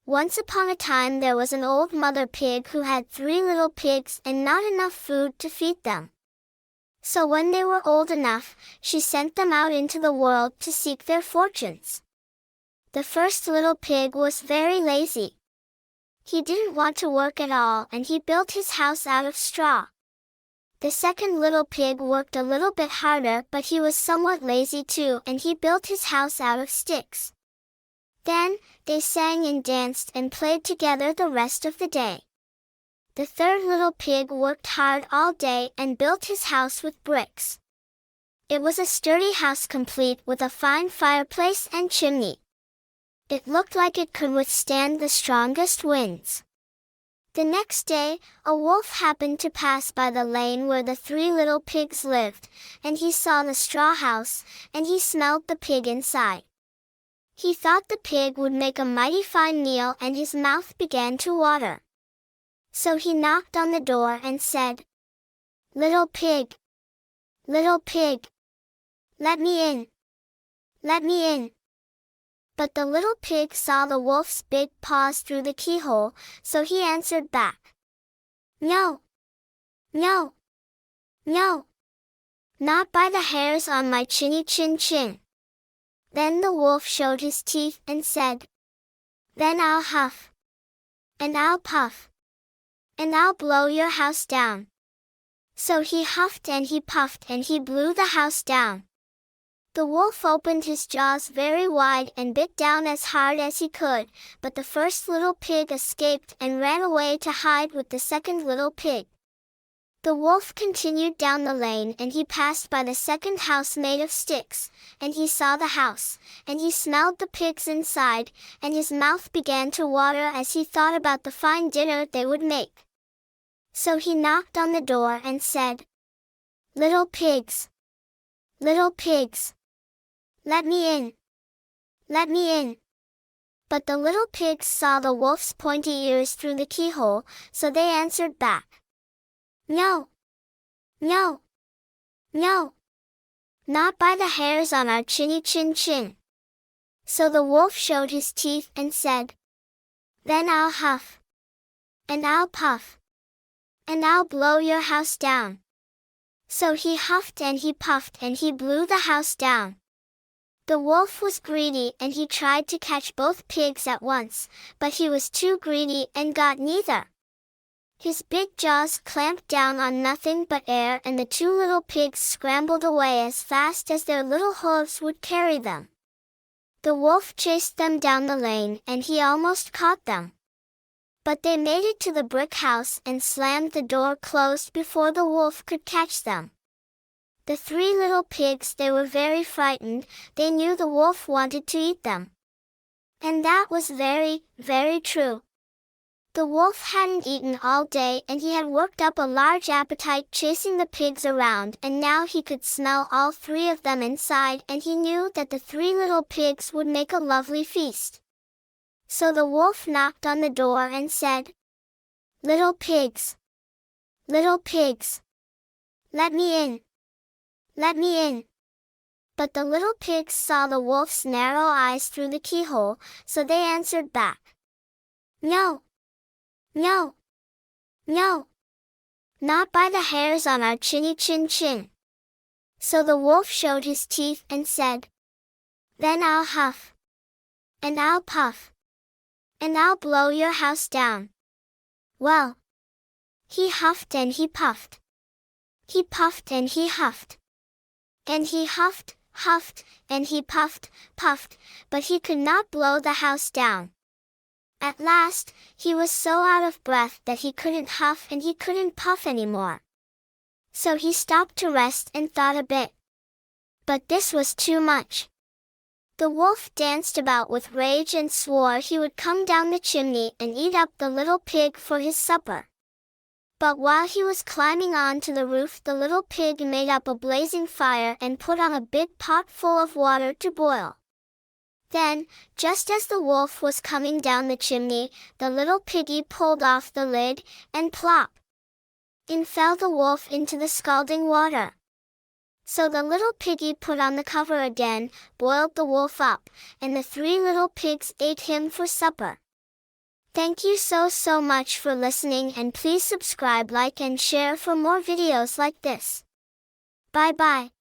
Once upon a time there was an old mother pig who had 3 little pigs and not enough food to feed them. So when they were old enough, she sent them out into the world to seek their fortunes. The first little pig was very lazy. He didn't want to work at all and he built his house out of straw. The second little pig worked a little bit harder, but he was somewhat lazy too and he built his house out of sticks. Then, they sang and danced and played together the rest of the day. The third little pig worked hard all day and built his house with bricks. It was a sturdy house complete with a fine fireplace and chimney. It looked like it could withstand the strongest winds. The next day, a wolf happened to pass by the lane where the 3 little pigs lived, and he saw the straw house, and he smelled the pig inside. He thought the pig would make a mighty fine meal and his mouth began to water. So he knocked on the door and said, "Little pig! Little pig! Let me in! Let me in!" But the little pig saw the wolf's big paws through the keyhole, so he answered back, "No! No! No! Not by the hairs on my chinny chin chin." Then the wolf showed his teeth and said, "Then I'll huff, and I'll puff, and I'll blow your house down." So he huffed and he puffed and he blew the house down. The wolf opened his jaws very wide and bit down as hard as he could, but the first little pig escaped and ran away to hide with the second little pig. The wolf continued down the lane and he passed by the second house made of sticks, and he saw the house, and he smelled the pigs inside, and his mouth began to water as he thought about the fine dinner they would make. So he knocked on the door and said, "Little pigs! Little pigs! Let me in! Let me in!" But the little pigs saw the wolf's pointy ears through the keyhole, so they answered back, "No! No! No! Not by the hairs on our chinny chin chin." So the wolf showed his teeth and said, "Then I'll huff, and I'll puff, and I'll blow your house down." So he huffed and he puffed and he blew the house down. The wolf was greedy and he tried to catch both pigs at once, but he was too greedy and got neither. His big jaws clamped down on nothing but air and the 2 little pigs scrambled away as fast as their little hooves would carry them. The wolf chased them down the lane and he almost caught them. But they made it to the brick house and slammed the door closed before the wolf could catch them. The 3 little pigs, they were very frightened, they knew the wolf wanted to eat them. And that was very, very true. The wolf hadn't eaten all day and he had worked up a large appetite chasing the pigs around, and now he could smell all 3 of them inside and he knew that the 3 little pigs would make a lovely feast. So the wolf knocked on the door and said, "Little pigs! Little pigs! Let me in! Let me in!" But the little pigs saw the wolf's narrow eyes through the keyhole, so they answered back, "No! No! No! Not by the hairs on our chinny chin chin." So the wolf showed his teeth and said, "Then I'll huff, and I'll puff, and I'll blow your house down." Well, he huffed and he puffed. He puffed and he huffed. And he huffed, huffed, and he puffed, puffed, but he could not blow the house down. At last, he was so out of breath that he couldn't huff and he couldn't puff anymore. So he stopped to rest and thought a bit. But this was too much. The wolf danced about with rage and swore he would come down the chimney and eat up the little pig for his supper. But while he was climbing on to the roof, the little pig made up a blazing fire and put on a big pot full of water to boil. Then, just as the wolf was coming down the chimney, the little piggy pulled off the lid, and plop! In fell the wolf into the scalding water. So the little piggy put on the cover again, boiled the wolf up, and the 3 little pigs ate him for supper. Thank you so much for listening, and please subscribe, like and share for more videos like this. Bye bye.